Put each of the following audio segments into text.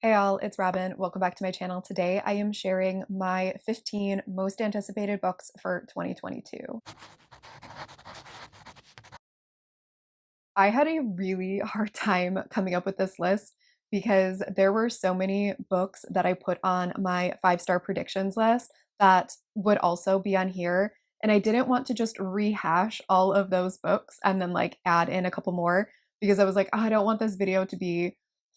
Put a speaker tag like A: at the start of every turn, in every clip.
A: Hey all, it's Robin. Welcome back to my channel. Today I am sharing my 15 most anticipated books for 2022. I had a really hard time coming up with this list because there were so many books that I put on my 5-star predictions list that would also be on here. And I didn't want to just rehash all of those books and then like add in a couple more because I was like, oh, I don't want this video to be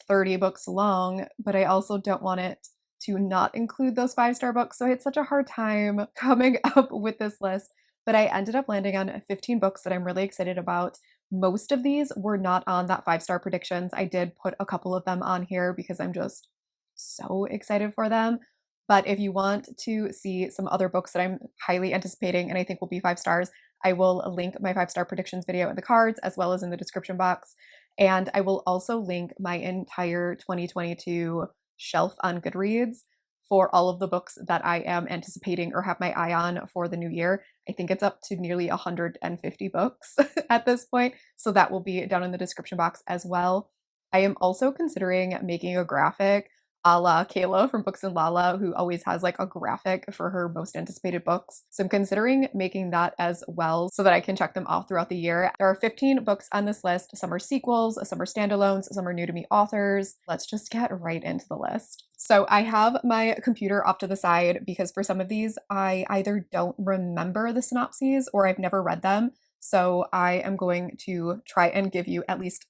A: 30 books long, but I also don't want it to not include those 5-star books. So I had such a hard time coming up with this list, but I ended up landing on 15 books that I'm really excited about. Most of these were not on that 5-star predictions. I did put a couple of them on here because I'm just so excited for them. But if you want to see some other books that I'm highly anticipating and I think will be 5 stars, I will link my 5-star predictions video in the cards as well as in the description box. And I will also link my entire 2022 shelf on Goodreads for all of the books that I am anticipating or have my eye on for the new year. I think it's up to nearly 150 books at this point. So that will be down in the description box as well. I am also considering making a graphic a la Kayla from Books and Lala, who always has like a graphic for her most anticipated books. So I'm considering making that as well so that I can check them off throughout the year. There are 15 books on this list. Some are sequels, some are standalones, some are new to me authors. Let's just get right into the list. So I have my computer off to the side because for some of these, I either don't remember the synopses or I've never read them. So I am going to try and give you at least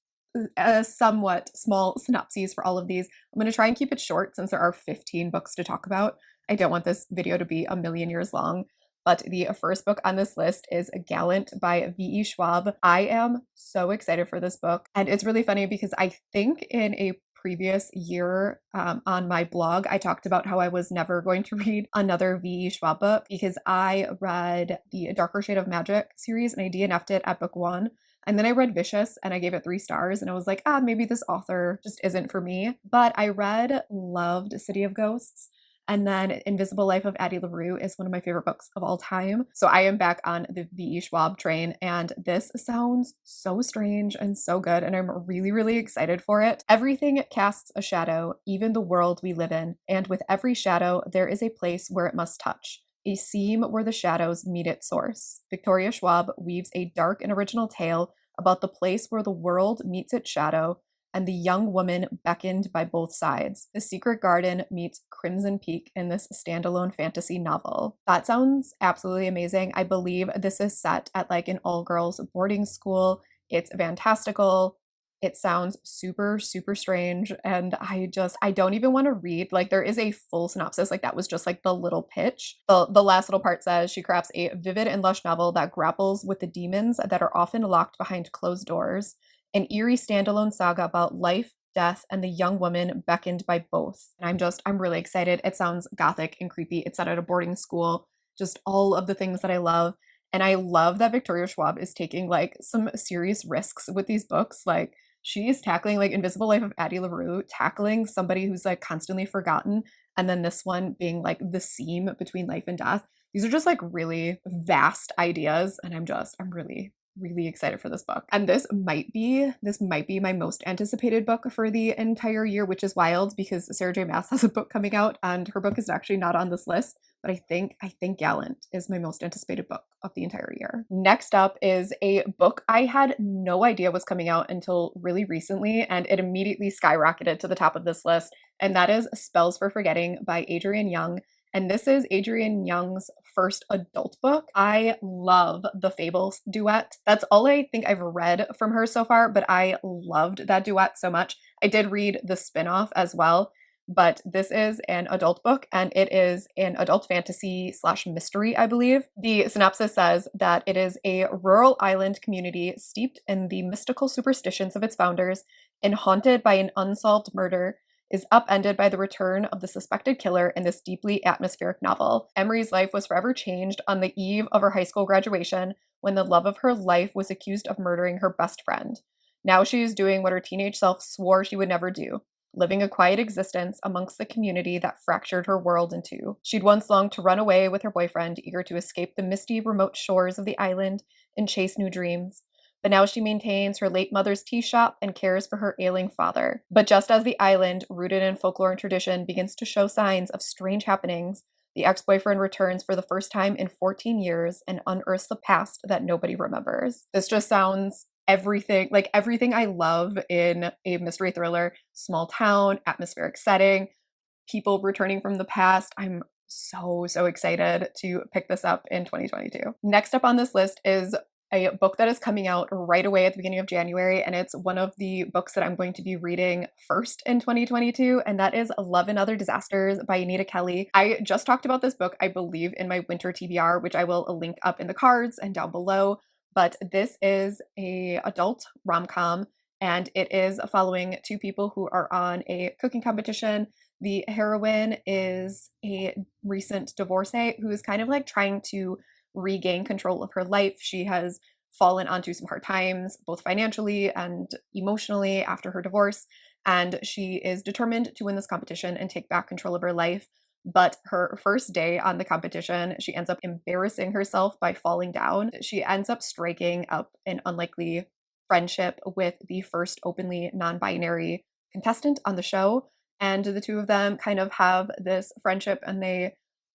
A: a somewhat small synopses for all of these. I'm going to try and keep it short since there are 15 books to talk about. I don't want this video to be a million years long. But the first book on this list is Gallant by V.E. Schwab. I am so excited for this book. And it's really funny because I think in a previous year on my blog, I talked about how I was never going to read another V.E. Schwab book because I read the Darker Shade of Magic series and I DNF'd it at book 1. And then I read Vicious and I gave it 3 stars and I was like, maybe this author just isn't for me. But I loved City of Ghosts. And then Invisible Life of Addie LaRue is one of my favorite books of all time. So I am back on the V.E. Schwab train, and this sounds so strange and so good, and I'm really, really excited for it. Everything casts a shadow, even the world we live in, and with every shadow, there is a place where it must touch. A seam where the shadows meet its source. Victoria Schwab weaves a dark and original tale about the place where the world meets its shadow and the young woman beckoned by both sides. The Secret Garden meets Crimson Peak in this standalone fantasy novel. That sounds absolutely amazing. I believe this is set at like an all-girls boarding school. It's fantastical. It sounds super, super strange. And I don't even want to read. Like, there is a full synopsis. Like, that was just like the little pitch. The last little part says she crafts a vivid and lush novel that grapples with the demons that are often locked behind closed doors. An eerie standalone saga about life, death, and the young woman beckoned by both. And I'm really excited. It sounds gothic and creepy. It's set at a boarding school. Just all of the things that I love. And I love that Victoria Schwab is taking like some serious risks with these books. Like, she's tackling like Invisible Life of Addie LaRue, tackling somebody who's like constantly forgotten, and then this one being like the seam between life and death. These are just like really vast ideas, and I'm really, really excited for this book. And this might be my most anticipated book for the entire year, which is wild because Sarah J. Maas has a book coming out and her book is actually not on this list. But I think Gallant is my most anticipated book of the entire year. Next up is a book I had no idea was coming out until really recently, and it immediately skyrocketed to the top of this list, and that is Spells for Forgetting by Adrienne Young. And this is Adrienne Young's first adult book. I love the Fables duet. That's all I think I've read from her so far, but I loved that duet so much. I did read the spinoff as well, but this is an adult book and it is an adult fantasy slash mystery, I believe. The synopsis says that it is a rural island community steeped in the mystical superstitions of its founders and haunted by an unsolved murder is upended by the return of the suspected killer in this deeply atmospheric novel. Emery's life was forever changed on the eve of her high school graduation when the love of her life was accused of murdering her best friend. Now she is doing what her teenage self swore she would never do, living a quiet existence amongst the community that fractured her world in two. She'd once longed to run away with her boyfriend, eager to escape the misty, remote shores of the island and chase new dreams. but now she maintains her late mother's tea shop and cares for her ailing father. But just as the island, rooted in folklore and tradition, begins to show signs of strange happenings, the ex-boyfriend returns for the first time in 14 years and unearths the past that nobody remembers. This just sounds everything I love in a mystery thriller: small town, atmospheric setting, people returning from the past. I'm so excited to pick this up in 2022. Next up on this list is a book that is coming out right away at the beginning of January, and it's one of the books that I'm going to be reading first in 2022, and that is Love and Other Disasters by Anita Kelly. I just talked about this book, I believe, in my Winter TBR, which I will link up in the cards and down below, but this is a adult rom-com, and it is following two people who are on a cooking competition. The heroine is a recent divorcee who is kind of like trying to regain control of her life. She has fallen onto some hard times, both financially and emotionally, after her divorce, and she is determined to win this competition and take back control of her life. But her first day on the competition, she ends up embarrassing herself by falling down. She ends up striking up an unlikely friendship with the first openly non-binary contestant on the show, and the two of them kind of have this friendship and they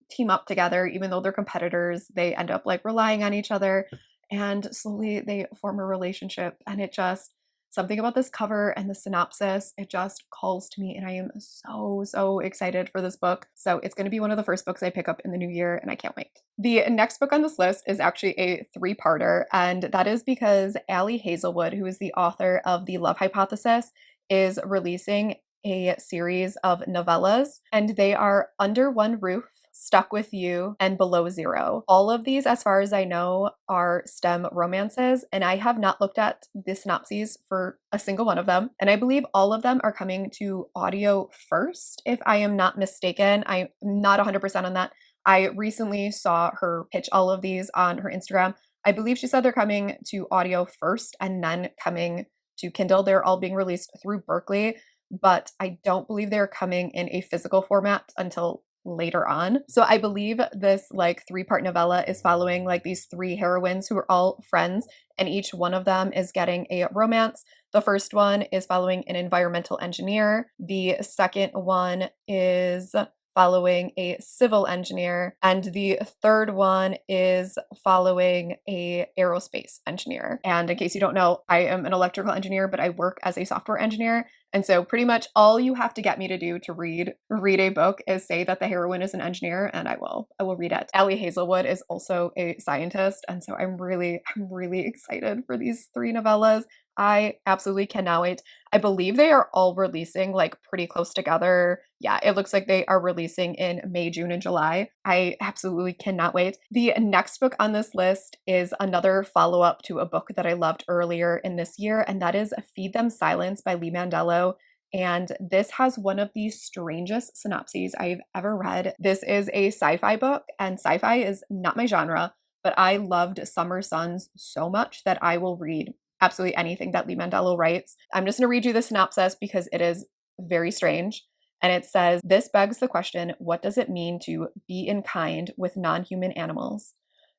A: team up together. Even though they're competitors, they end up like relying on each other, and slowly they form a relationship. And it just, something about this cover and the synopsis, it just calls to me, and I am so excited for this book. So it's going to be one of the first books I pick up in the new year, and I can't wait. The next book on this list is actually a three-parter, and that is because Hazelwood, who is the author of The Love Hypothesis, is releasing a series of novellas, and they are Under One Roof, Stuck With You, and Below Zero. All of these, as far as I know, are STEM romances, and I have not looked at the synopses for a single one of them. And I believe all of them are coming to audio first, if I am not mistaken. I'm not 100% on that. I recently saw her pitch all of these on her Instagram. I believe she said they're coming to audio first and then coming to Kindle. They're all being released through Berkeley, but I don't believe they're coming in a physical format until later on. So I believe this like three-part novella is following like these three heroines who are all friends, and each one of them is getting a romance. The first one is following an environmental engineer. The second one is following a civil engineer, and the third one is following a aerospace engineer. And in case you don't know, I am an electrical engineer, but I work as a software engineer. And so pretty much all you have to get me to do to read a book is say that the heroine is an engineer, and I will read it. Hazelwood is also a scientist, and so I'm really excited for these three novellas. I absolutely cannot wait. I believe they are all releasing like pretty close together. Yeah, it looks like they are releasing in May, June, and July. I absolutely cannot wait. The next book on this list is another follow-up to a book that I loved earlier in this year, and that is Feed Them Silence by Mandelo. And this has one of the strangest synopses I've ever read. This is a sci-fi book, and sci-fi is not my genre, but I loved Summer Sons so much that I will read absolutely anything that Mandelo writes. I'm just going to read you the synopsis because it is very strange. And it says, "This begs the question, what does it mean to be in kind with non-human animals?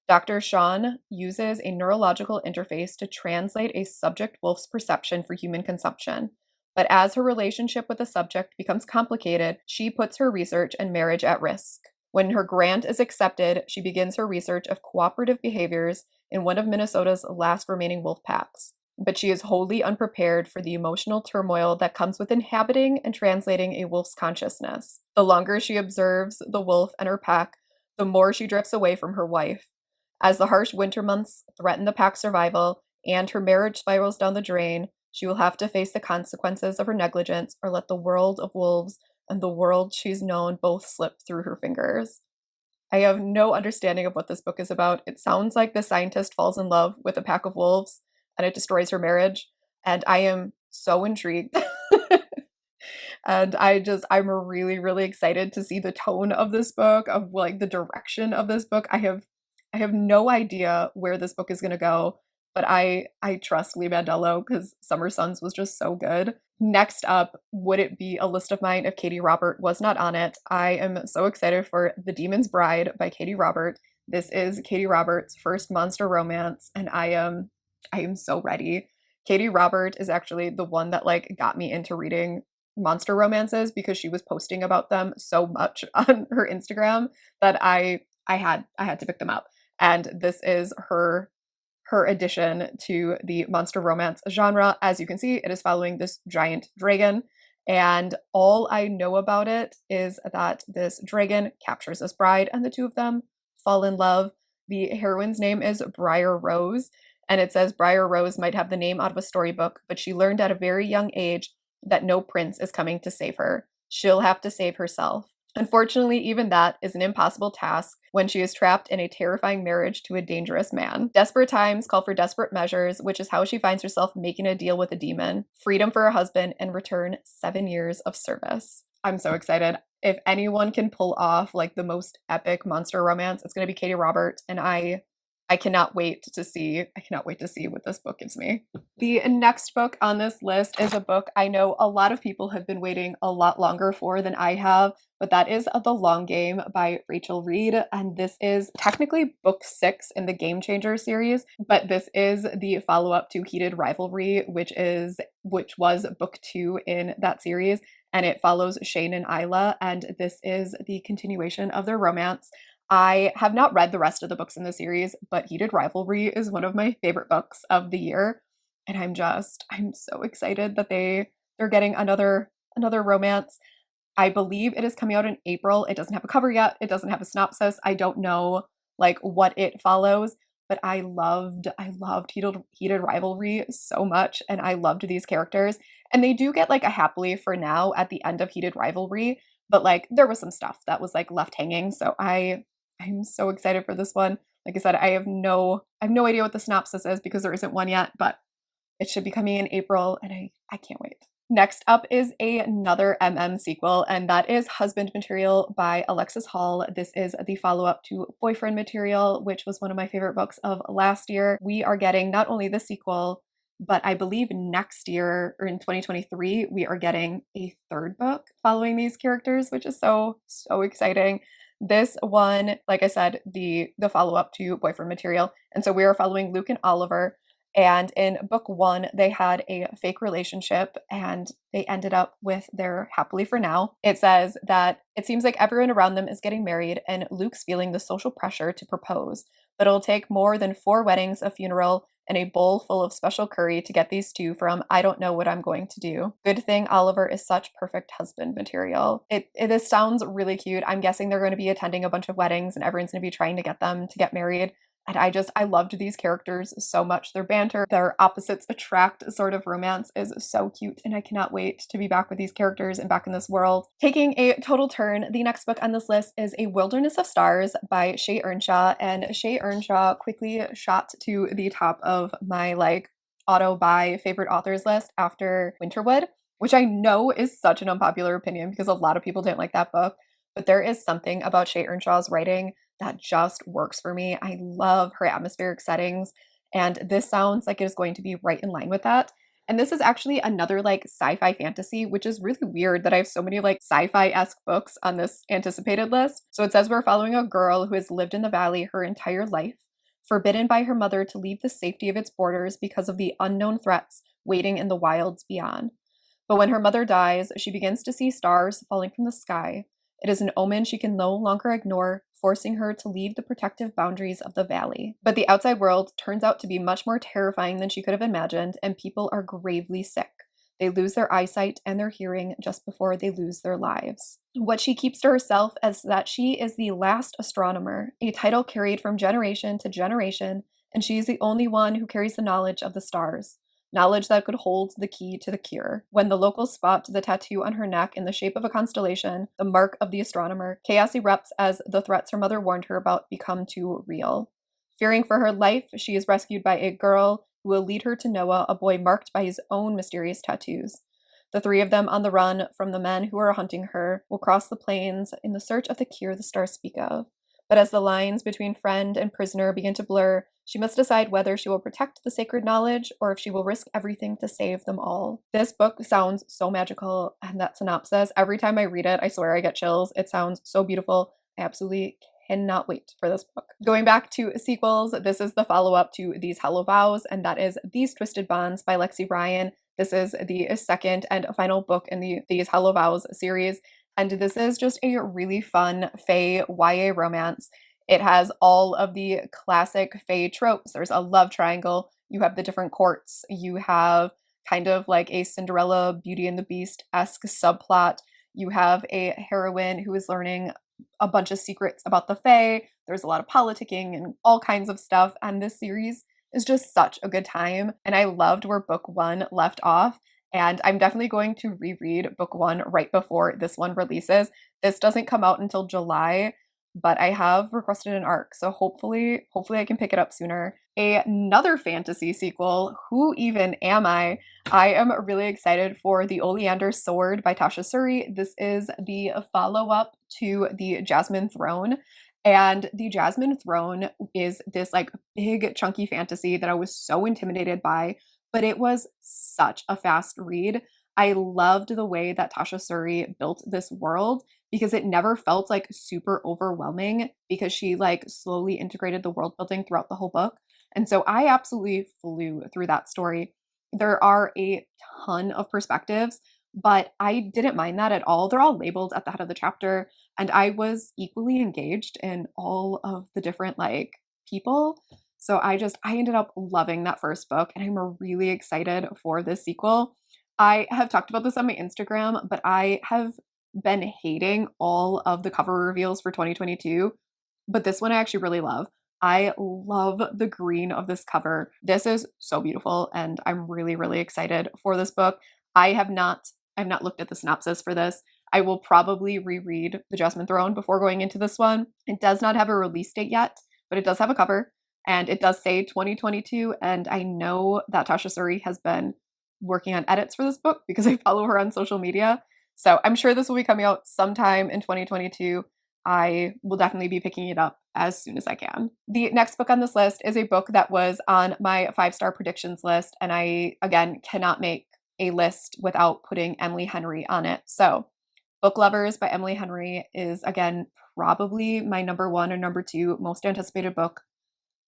A: Dr. Sean uses a neurological interface to translate a subject wolf's perception for human consumption. But as her relationship with the subject becomes complicated, she puts her research and marriage at risk. When her grant is accepted, she begins her research of cooperative behaviors in one of Minnesota's last remaining wolf packs. But she is wholly unprepared for the emotional turmoil that comes with inhabiting and translating a wolf's consciousness. The longer she observes the wolf and her pack, the more she drifts away from her wife. As the harsh winter months threaten the pack's survival and her marriage spirals down the drain, she will have to face the consequences of her negligence or let the world of wolves and the world she's known both slip through her fingers." I have no understanding of what this book is about. It sounds like the scientist falls in love with a pack of wolves and it destroys her marriage, and I am so intrigued. And I'm really excited to see the tone of this book, of like the direction of this book. I have no idea where this book is going to go, but I trust Mandelo because Summer Sons was just so good. Next up, would it be a list of mine if Katee Robert was not on it? I am so excited for The Demon's Bride by Katee Robert. This is Katee Robert's first monster romance, and I am I am so ready. Katie Robert is actually the one that like got me into reading monster romances because she was posting about them so much on her Instagram that I had to pick them up. And this is her addition to the monster romance genre. As you can see, it is following this giant dragon. And all I know about it is that this dragon captures this bride, and the two of them fall in love. The heroine's name is Briar Rose, and it says Briar Rose might have the name out of a storybook, but she learned at a very young age that no prince is coming to save her. She'll have to save herself. Unfortunately, even that is an impossible task when she is trapped in a terrifying marriage to a dangerous man. Desperate times call for desperate measures, which is how she finds herself making a deal with a demon, freedom for her husband, and return 7 years of service. I'm so excited. If anyone can pull off like the most epic monster romance, it's going to be Katie Robert, and I cannot wait to see what this book gives me. The next book on this list is a book I know a lot of people have been waiting a lot longer for than I have, but that is The Long Game by Rachel Reid, and this is technically book 6 in the Game Changer series, but this is the follow-up to Heated Rivalry, which was book 2 in that series, and it follows Shane and Isla, and this is the continuation of their romance. I have not read the rest of the books in the series, but Heated Rivalry is one of my favorite books of the year. And I'm so excited that they're getting another romance. I believe it is coming out in April. It doesn't have a cover yet. It doesn't have a synopsis. I don't know like what it follows, but I loved Heated Rivalry so much, and I loved these characters. And they do get like a happily for now at the end of Heated Rivalry, but like there was some stuff that was like left hanging. So I'm so excited for this one. Like I said, I have no idea what the synopsis is because there isn't one yet, but it should be coming in April, and I can't wait. Next up is another sequel, and that is Husband Material by Alexis Hall. This is the follow-up to Boyfriend Material, which was one of my favorite books of last year. We are getting not only the sequel, but I believe next year, or in 2023, we are getting a third book following these characters, which is so exciting. This one, like I said, the follow-up to Boyfriend Material, and so we are following Luke and Oliver. And in book 1, they had a fake relationship and they ended up with their happily for now. It says that it seems like everyone around them is getting married and Luke's feeling the social pressure to propose, but it'll take more than 4 weddings, a funeral, and a bowl full of special curry to get these two from I don't know what I'm going to do. Good thing Oliver is such perfect husband material. This sounds really cute. I'm guessing they're going to be attending a bunch of weddings and everyone's going to be trying to get them to get married. And I loved these characters so much. Their banter, their opposites attract sort of romance is so cute. And I cannot wait to be back with these characters and back in this world. Taking a total turn, the next book on this list is A Wilderness of Stars by Shea Ernshaw. And Shea Ernshaw quickly shot to the top of my like auto-buy favorite authors list after Winterwood, which I know is such an unpopular opinion because a lot of people didn't like that book. But there is something about Shea Ernshaw's writing that just works for me. I love her atmospheric settings, and this sounds like it is going to be right in line with that. And this is actually another like sci-fi fantasy, which is really weird that I have so many like sci-fi-esque books on this anticipated list. So it says we're following a girl who has lived in the valley her entire life, forbidden by her mother to leave the safety of its borders because of the unknown threats waiting in the wilds beyond. But when her mother dies, she begins to see stars falling from the sky. It is an omen she can no longer ignore, forcing her to leave the protective boundaries of the valley. But the outside world turns out to be much more terrifying than she could have imagined, and people are gravely sick. They lose their eyesight and their hearing just before they lose their lives. What she keeps to herself is that she is the last astronomer, a title carried from generation to generation, and she is the only one who carries the knowledge of the stars. Knowledge that could hold the key to the cure. When the locals spot the tattoo on her neck in the shape of a constellation, the mark of the astronomer, chaos erupts as the threats her mother warned her about become too real. Fearing for her life, she is rescued by a girl who will lead her to Noah, a boy marked by his own mysterious tattoos. The 3 of them on the run from the men who are hunting her will cross the plains in the search of the cure the stars speak of. But as the lines between friend and prisoner begin to blur, she must decide whether she will protect the sacred knowledge or if she will risk everything to save them all. This book sounds so magical, and that synopsis, every time I read it, I swear I get chills. It sounds so beautiful. I absolutely cannot wait for this book. Going back to sequels, this is the follow-up to These Hollow Vows, and that is These Twisted Bonds by Lexi Ryan. This is the second and final book in the These Hollow Vows series, and this is just a really fun Fae YA romance. It has all of the classic Fae tropes. There's a love triangle, you have the different courts, you have kind of like a Cinderella Beauty and the Beast-esque subplot. You have a heroine who is learning a bunch of secrets about the Fae. There's a lot of politicking and all kinds of stuff. And this series is just such a good time. And I loved where book one left off. And I'm definitely going to reread book one right before this one releases. This doesn't come out until July, but I have requested an arc. So hopefully I can pick it up sooner. Another fantasy sequel, Who Even Am I? I am really excited for The Oleander Sword by Tasha Suri. This is the follow-up to The Jasmine Throne. And The Jasmine Throne is this like big chunky fantasy that I was so intimidated by, but it was such a fast read. I loved the way that Tasha Suri built this world because it never felt like super overwhelming because she like slowly integrated the world building throughout the whole book. And so I absolutely flew through that story. There are a ton of perspectives, but I didn't mind that at all. They're all labeled at the head of the chapter, and I was equally engaged in all of the different like people. So I ended up loving that first book, and I'm really excited for this sequel. I have talked about this on my Instagram, but I have been hating all of the cover reveals for 2022, but this one I actually really love. I love the green of this cover. This is so beautiful, and I'm really, really excited for this book. I've not looked at the synopsis for this. I will probably reread The Jasmine Throne before going into this one. It does not have a release date yet, but it does have a cover, and it does say 2022, and I know that Tasha Suri has been working on edits for this book because I follow her on social media. So I'm sure this will be coming out sometime in 2022. I will definitely be picking it up as soon as I can. The next book on this list is a book that was on my 5-star predictions list, and I, again, cannot make a list without putting Emily Henry on it. So Book Lovers by Emily Henry is, again, probably my number one or number two most anticipated book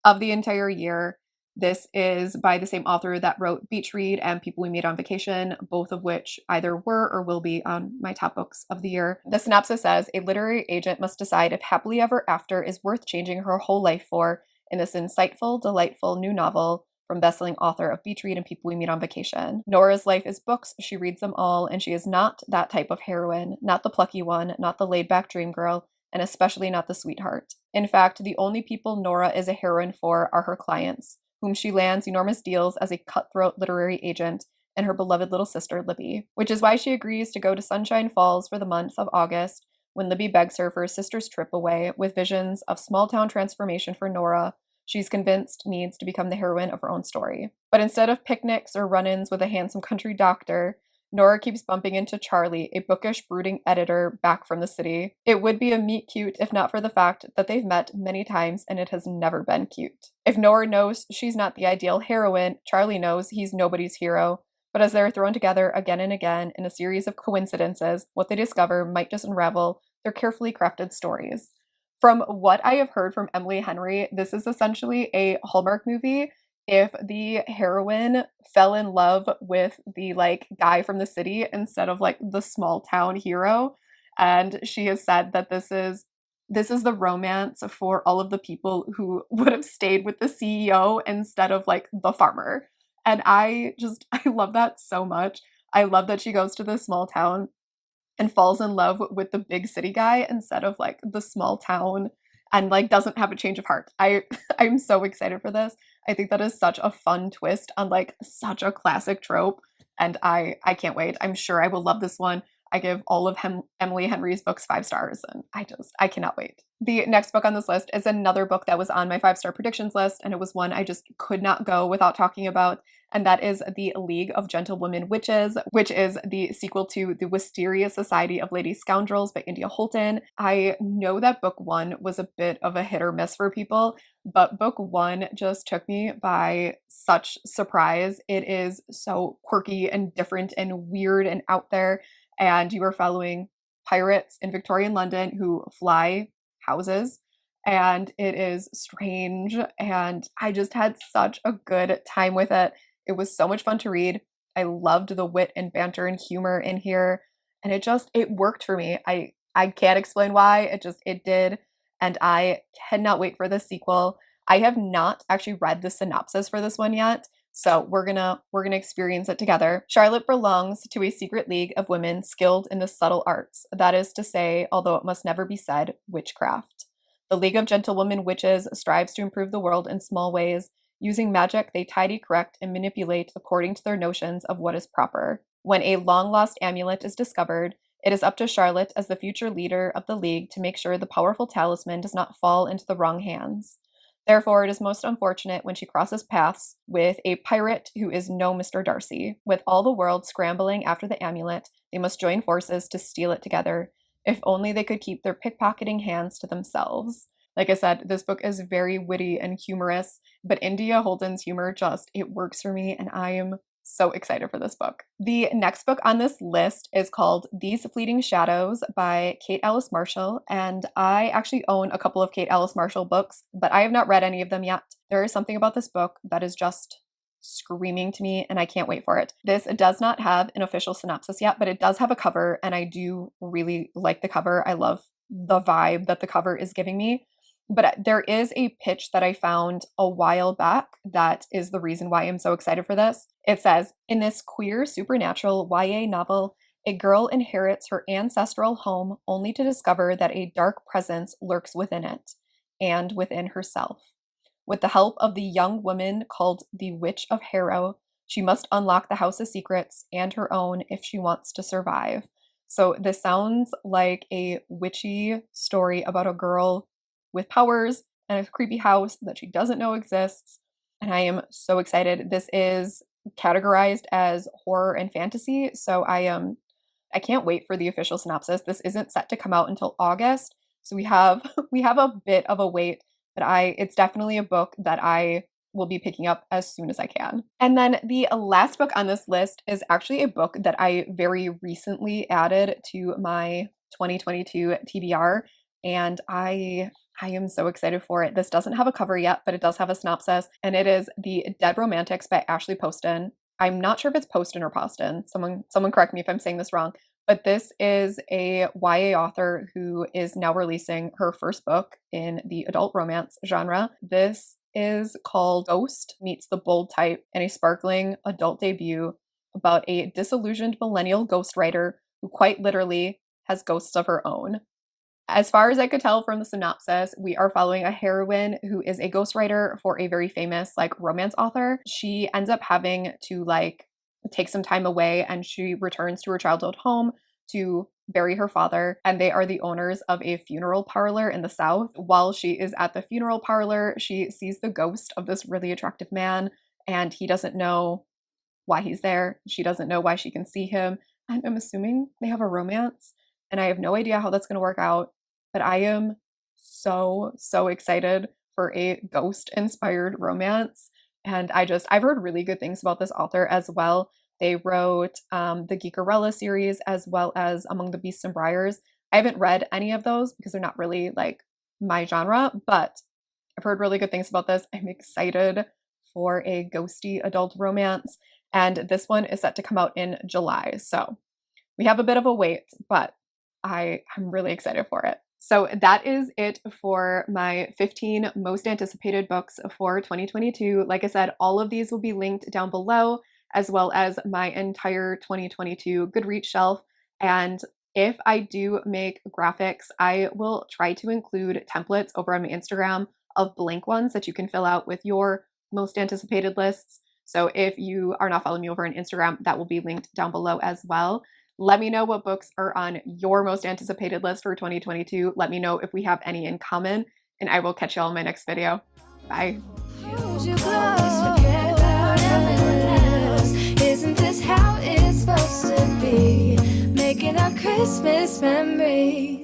A: of the entire year. This is by the same author that wrote Beach Read and People We Meet on Vacation, both of which either were or will be on my top books of the year. The synopsis says, a literary agent must decide if Happily Ever After is worth changing her whole life for in this insightful, delightful new novel from bestselling author of Beach Read and People We Meet on Vacation. Nora's life is books. She reads them all, and she is not that type of heroine, not the plucky one, not the laid-back dream girl, and especially not the sweetheart. In fact, the only people Nora is a heroine for are her clients, whom she lands enormous deals as a cutthroat literary agent, and her beloved little sister, Libby, which is why she agrees to go to Sunshine Falls for the month of August, when Libby begs her for her sister's trip away with visions of small-town transformation for Nora, she's convinced needs to become the heroine of her own story. But instead of picnics or run-ins with a handsome country doctor, Nora keeps bumping into Charlie, a bookish, brooding editor back from the city. It would be a meet cute if not for the fact that they've met many times and it has never been cute. If Nora knows she's not the ideal heroine, Charlie knows he's nobody's hero. But as they're thrown together again and again in a series of coincidences, what they discover might just unravel their carefully crafted stories. From what I have heard from Emily Henry, this is essentially a Hallmark movie if the heroine fell in love with the like guy from the city instead of like the small town hero. And she has said that this is the romance for all of the people who would have stayed with the CEO instead of like the farmer. And I love that so much. I love that she goes to this small town and falls in love with the big city guy instead of like the small town, and like doesn't have a change of heart. I'm so excited for this. I think that is such a fun twist on like such a classic trope, and I can't wait. I'm sure I will love this one. I give all of Emily Henry's books 5 stars, and I cannot wait. The next book on this list is another book that was on my 5-star predictions list, and it was one I just could not go without talking about, and that is The League of Gentlewomen Witches, which is the sequel to The Wisteria Society of Lady Scoundrels by India Holton. I know that book one was a bit of a hit or miss for people, but book one just took me by such surprise. It is so quirky and different and weird and out there, and you are following pirates in Victorian London who fly houses, and it is strange, and I just had such a good time with it. It was so much fun to read. I loved the wit and banter and humor in here, and it worked for me. I can't explain why, it did, and I cannot wait for the sequel. I have not actually read the synopsis for this one yet, so we're gonna experience it together. Charlotte belongs to a secret league of women skilled in the subtle arts, that is to say, although it must never be said, witchcraft. The League of Gentlewomen Witches strives to improve the world in small ways. Using magic, they tidy, correct, and manipulate according to their notions of what is proper. When a long lost amulet is discovered, it is up to Charlotte, as the future leader of the League, to make sure the powerful talisman does not fall into the wrong hands. Therefore, it is most unfortunate when she crosses paths with a pirate who is no Mr. Darcy. With all the world scrambling after the amulet, they must join forces to steal it together. If only they could keep their pickpocketing hands to themselves. Like I said, this book is very witty and humorous, but India Holton's humor it works for me, and I am so excited for this book. The next book on this list is called These Fleeting Shadows by Kate Alice Marshall, and I actually own a couple of Kate Alice Marshall books, but I have not read any of them yet. There is something about this book that is just screaming to me, and I can't wait for it. This does not have an official synopsis yet, but it does have a cover, and I do really like the cover. I love the vibe that the cover is giving me. But there is a pitch that I found a while back that is the reason why I'm so excited for this. It says, in this queer supernatural YA novel, a girl inherits her ancestral home only to discover that a dark presence lurks within it and within herself. With the help of the young woman called the Witch of Harrow, she must unlock the house's secrets and her own if she wants to survive. So this sounds like a witchy story about a girl with powers and a creepy house that she doesn't know exists. And I am so excited. This is categorized as horror and fantasy, so I can't wait for the official synopsis. This isn't set to come out until August, so we have we have a bit of a wait, but it's definitely a book that I will be picking up as soon as I can. And then the last book on this list is actually a book that I very recently added to my 2022 TBR, and I am so excited for it. This doesn't have a cover yet, but it does have a synopsis, and it is The Dead Romantics by Ashley Poston. I'm not sure if it's Poston or Poston. Someone correct me if I'm saying this wrong. But this is a YA author who is now releasing her first book in the adult romance genre. This is called Ghost Meets the Bold Type, and a sparkling adult debut about a disillusioned millennial ghostwriter who quite literally has ghosts of her own. As far as I could tell from the synopsis, we are following a heroine who is a ghostwriter for a very famous romance author. She ends up having to take some time away, and she returns to her childhood home to bury her father, and they are the owners of a funeral parlor in the South. While she is at the funeral parlor, she sees the ghost of this really attractive man, and he doesn't know why he's there. She doesn't know why she can see him. And I'm assuming they have a romance, and I have no idea how that's going to work out. But I am so excited for a ghost-inspired romance. And I've heard really good things about this author as well. They wrote the Geekerella series as well as Among the Beasts and Briars. I haven't read any of those because they're not really my genre, but I've heard really good things about this. I'm excited for a ghosty adult romance. And this one is set to come out in July. So we have a bit of a wait, but I'm really excited for it. So that is it for my 15 most anticipated books for 2022. Like I said, all of these will be linked down below, as well as my entire 2022 Goodreads shelf. And if I do make graphics, I will try to include templates over on my Instagram of blank ones that you can fill out with your most anticipated lists. So if you are not following me over on Instagram, that will be linked down below as well. Let me know what books are on your most anticipated list for 2022. Let me know if we have any in common, and I will catch y'all in my next video. Bye. Isn't this how it's supposed to be? Making our Christmas memories.